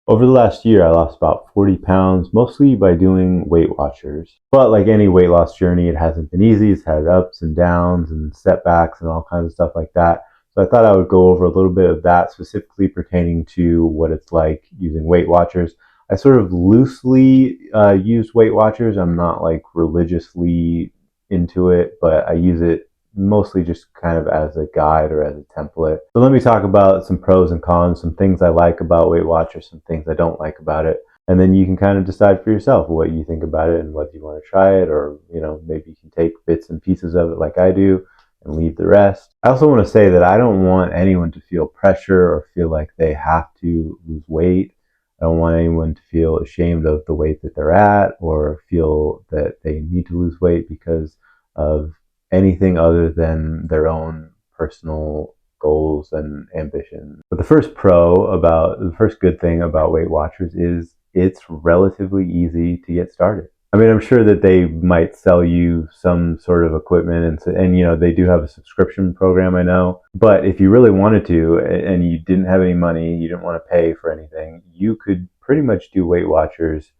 Over the last year, I lost about 40 pounds, mostly by doing Weight Watchers. But like any weight loss journey, it hasn't been easy. It's had ups and downs and setbacks and all kinds of stuff like that. So I thought I would go over a little bit of that, specifically pertaining to what it's like using Weight Watchers. I sort of loosely use Weight Watchers. I'm not like religiously into it, but I use it mostly just kind of as a guide or as a template. So let me talk about some pros and cons, some things I like about Weight Watchers, some things I don't like about it. And then you can kind of decide for yourself what you think about it and whether you want to try it, or, maybe you can take bits and pieces of it like I do and leave the rest. I also want to say that I don't want anyone to feel pressure or feel like they have to lose weight. I don't want anyone to feel ashamed of the weight that they're at or feel that they need to lose weight because of anything other than their own personal goals and ambitions. But the first good thing about Weight Watchers is it's relatively easy to get started. I mean, I'm sure that they might sell you some sort of equipment, and they do have a subscription program, I know. But if you really wanted to, and you didn't have any money, you didn't want to pay for anything, you could pretty much do Weight Watchers.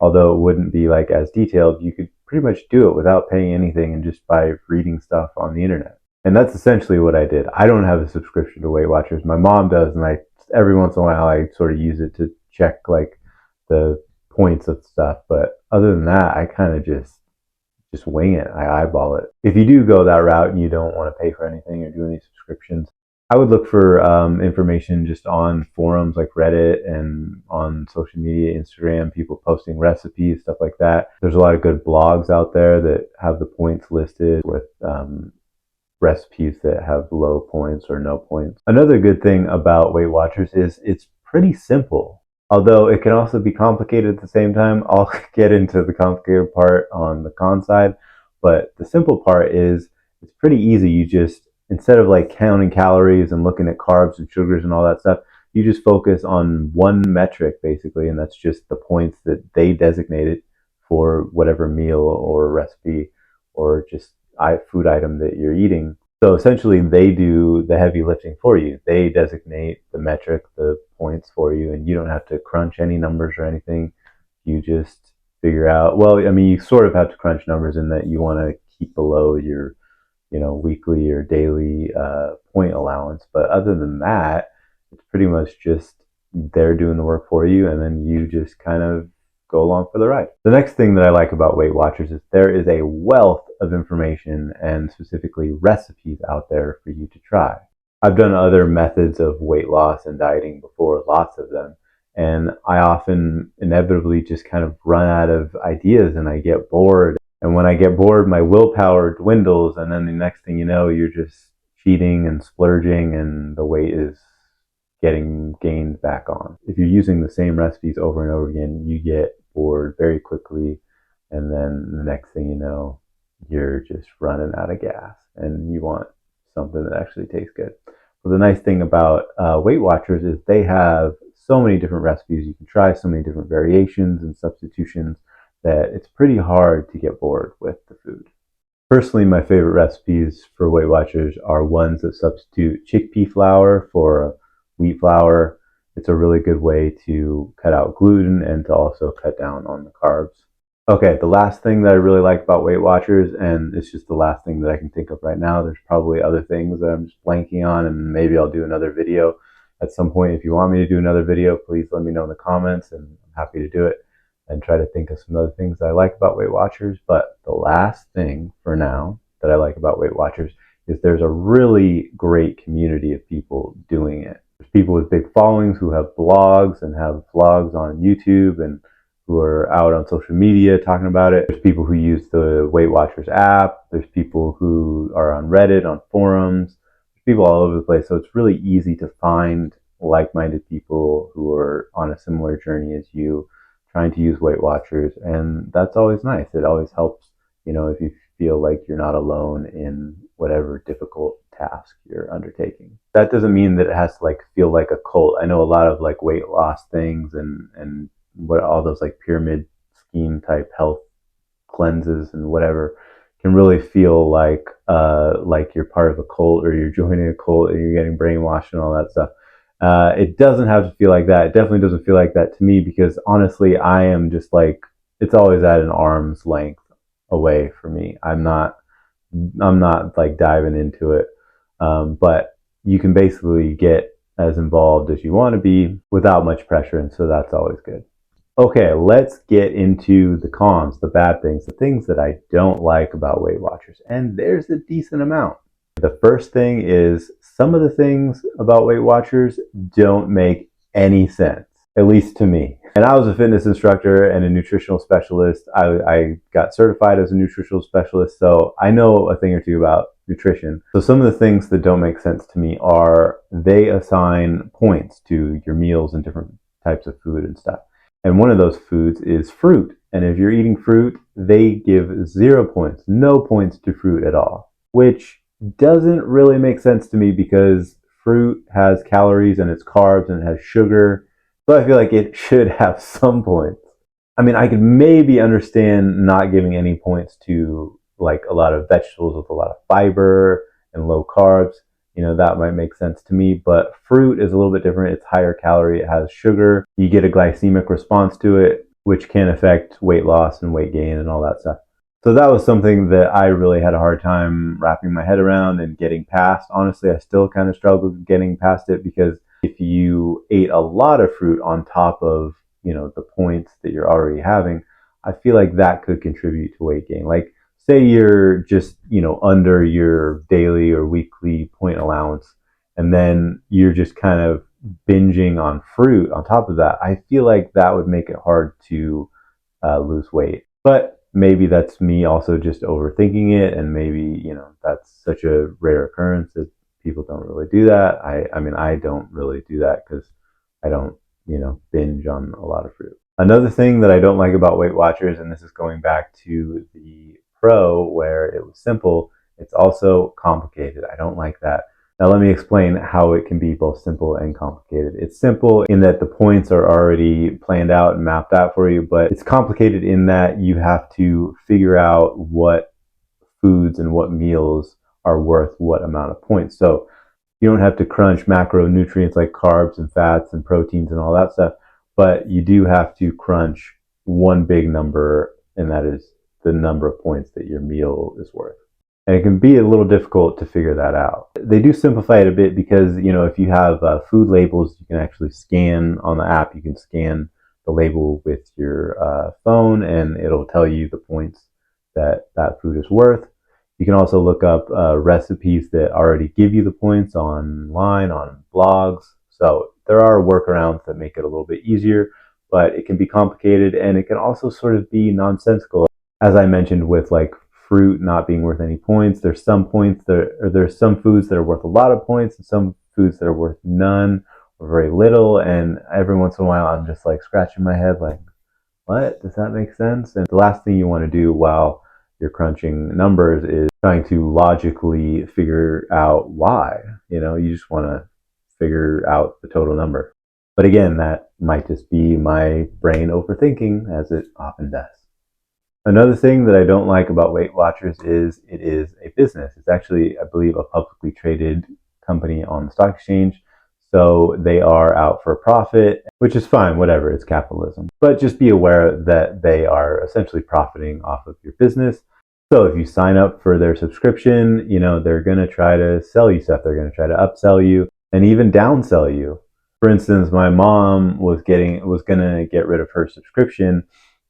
Although it wouldn't be like as detailed, you could pretty much do it without paying anything and just by reading stuff on the internet. And that's essentially what I did. I don't have a subscription to Weight Watchers. My mom does, and every once in a while I sort of use it to check like the points of stuff. But other than that, I kind of just wing it. I eyeball it. If you do go that route and you don't want to pay for anything or do any subscriptions, I would look for information just on forums like Reddit and on social media, Instagram, people posting recipes, stuff like that. There's a lot of good blogs out there that have the points listed with recipes that have low points or no points. Another good thing about Weight Watchers is it's pretty simple, although it can also be complicated at the same time. I'll get into the complicated part on the con side, but the simple part is it's pretty easy. You just, instead of like counting calories and looking at carbs and sugars and all that stuff, you just focus on one metric basically, and that's just the points that they designated for whatever meal or recipe or just food item that you're eating. So essentially, they do the heavy lifting for you. They designate the metric, the points for you, and you don't have to crunch any numbers or anything. You just figure out, well, I mean, you sort of have to crunch numbers in that you want to keep below your weekly or daily point allowance. But other than that, it's pretty much just they're doing the work for you, and then you just kind of go along for the ride. The next thing that I like about Weight Watchers is there is a wealth of information and specifically recipes out there for you to try. I've done other methods of weight loss and dieting before, lots of them, and I often inevitably just kind of run out of ideas and I get bored. And when I get bored, my willpower dwindles, and then the next thing you know, you're just cheating and splurging, and the weight is getting gained back on. If you're using the same recipes over and over again, you get bored very quickly, and then the next thing you know, you're just running out of gas, and you want something that actually tastes good. But the nice thing about Weight Watchers is they have so many different recipes you can try, so many different variations and substitutions, that it's pretty hard to get bored with the food. Personally, my favorite recipes for Weight Watchers are ones that substitute chickpea flour for wheat flour. It's a really good way to cut out gluten and to also cut down on the carbs. Okay, the last thing that I really like about Weight Watchers, and it's just the last thing that I can think of right now, there's probably other things that I'm just blanking on, and maybe I'll do another video at some point. If you want me to do another video, please let me know in the comments, and I'm happy to do it and try to think of some other things that I like about Weight Watchers. But the last thing for now that I like about Weight Watchers is there's a really great community of people doing it. There's people with big followings who have blogs and have vlogs on YouTube and who are out on social media talking about it. There's people who use the Weight Watchers app. There's people who are on Reddit, on forums. There's people all over the place. So it's really easy to find like-minded people who are on a similar journey as you, trying to use Weight Watchers. And that's always nice. It always helps, if you feel like you're not alone in whatever difficult task you're undertaking. That doesn't mean that it has to feel like a cult. I know a lot of weight loss things and what all those pyramid scheme type health cleanses and whatever can really feel like you're part of a cult or you're joining a cult and you're getting brainwashed and all that stuff. It doesn't have to feel like that. It definitely doesn't feel like that to me because honestly, I am just like, it's always at an arm's length away for me. I'm not like diving into it. But you can basically get as involved as you want to be without much pressure. And so that's always good. Okay, let's get into the cons, the bad things, the things that I don't like about Weight Watchers. And there's a decent amount. The first thing is some of the things about Weight Watchers don't make any sense, at least to me. And I was a fitness instructor and a nutritional specialist. I got certified as a nutritional specialist, so I know a thing or two about nutrition. So some of the things that don't make sense to me are they assign points to your meals and different types of food and stuff. And one of those foods is fruit. And if you're eating fruit, they give 0 points, no points to fruit at all, which doesn't really make sense to me because fruit has calories and it's carbs and it has sugar. So I feel like it should have some points. I mean, I could maybe understand not giving any points to like a lot of vegetables with a lot of fiber and low carbs. That might make sense to me, but fruit is a little bit different. It's higher calorie, it has sugar. You get a glycemic response to it, which can affect weight loss and weight gain and all that stuff. So that was something that I really had a hard time wrapping my head around and getting past. Honestly, I still kind of struggled getting past it because if you ate a lot of fruit on top of, the points that you're already having, I feel like that could contribute to weight gain. Like say you're just, under your daily or weekly point allowance and then you're just kind of binging on fruit on top of that. I feel like that would make it hard to lose weight. But maybe that's me also just overthinking it, and maybe that's such a rare occurrence that people don't really do that. I mean I don't really do that because I don't binge on a lot of fruit. Another thing that I don't like about Weight Watchers, and this is going back to the Pro where it was simple, it's also complicated. I don't like that. Now let me explain how it can be both simple and complicated. It's simple in that the points are already planned out and mapped out for you, but it's complicated in that you have to figure out what foods and what meals are worth what amount of points. So you don't have to crunch macronutrients like carbs and fats and proteins and all that stuff, but you do have to crunch one big number, and that is the number of points that your meal is worth. And it can be a little difficult to figure that out. They do simplify it a bit because, if you have food labels, you can actually scan on the app, you can scan the label with your phone and it'll tell you the points that that food is worth. You can also look up recipes that already give you the points online, on blogs. So there are workarounds that make it a little bit easier, but it can be complicated and it can also sort of be nonsensical. As I mentioned with like fruit not being worth any points, there's some foods that are worth a lot of points and some foods that are worth none or very little. And every once in a while I'm just like scratching my head like, what? Does that make sense? And the last thing you want to do while you're crunching numbers is trying to logically figure out why. You just want to figure out the total number. But again, that might just be my brain overthinking, as it often does. Another thing that I don't like about Weight Watchers is it is a business. It's actually, I believe, a publicly traded company on the stock exchange. So they are out for profit, which is fine, whatever, it's capitalism. But just be aware that they are essentially profiting off of your business. So if you sign up for their subscription, they're going to try to sell you stuff. They're going to try to upsell you and even downsell you. For instance, my mom was going to get rid of her subscription.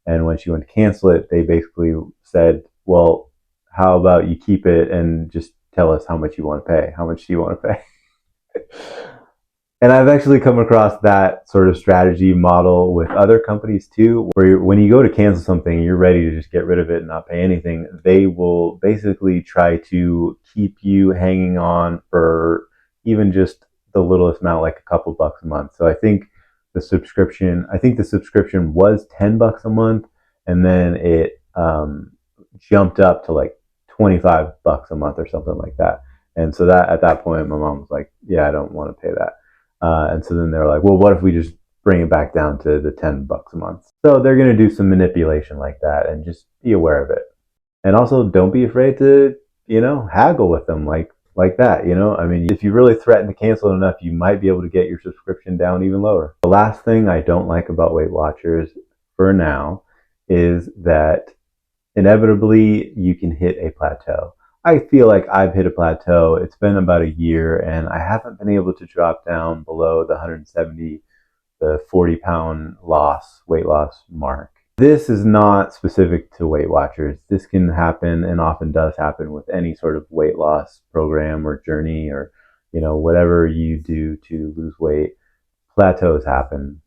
And when she went to cancel it, they basically said, well, how about you keep it and just tell us how much you want to pay? How much do you want to pay? And I've actually come across that sort of strategy model with other companies too, where when you go to cancel something, you're ready to just get rid of it and not pay anything. They will basically try to keep you hanging on for even just the littlest amount, like a couple bucks a month. So I think the subscription was $10 a month, and then it jumped up to like $25 a month or something like that. And so that at that point, my mom was like, yeah, I don't want to pay that. And so then they're like, well, what if we just bring it back down to the $10 a month? So they're going to do some manipulation like that, and just be aware of it. And also don't be afraid to, haggle with them. Like like that, you know? I mean, if you really threaten to cancel it enough, you might be able to get your subscription down even lower. The last thing I don't like about Weight Watchers for now is that inevitably you can hit a plateau. I feel like I've hit a plateau. It's been about a year and I haven't been able to drop down below the 170, the 40-pound weight loss mark. This is not specific to Weight Watchers. This can happen and often does happen with any sort of weight loss program or journey or, whatever you do to lose weight. Plateaus happen.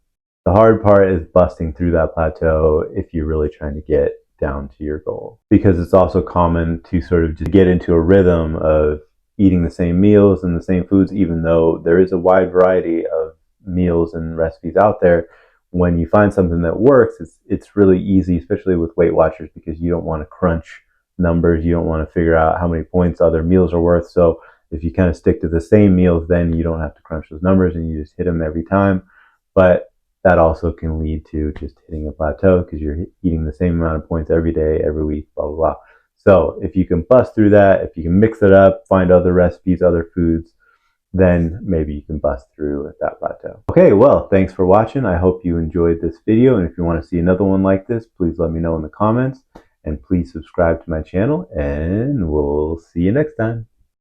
The hard part is busting through that plateau if you're really trying to get down to your goal. Because it's also common to sort of just get into a rhythm of eating the same meals and the same foods, even though there is a wide variety of meals and recipes out there. When you find something that works, it's really easy, especially with Weight Watchers, because you don't want to crunch numbers. You don't want to figure out how many points other meals are worth. So if you kind of stick to the same meals, then you don't have to crunch those numbers and you just hit them every time. But that also can lead to just hitting a plateau because you're eating the same amount of points every day, every week, blah, blah, blah. So if you can bust through that, if you can mix it up, find other recipes, other foods, then maybe you can bust through at that plateau. Okay, well, thanks for watching. I hope you enjoyed this video. And if you want to see another one like this, please let me know in the comments. And please subscribe to my channel. And we'll see you next time.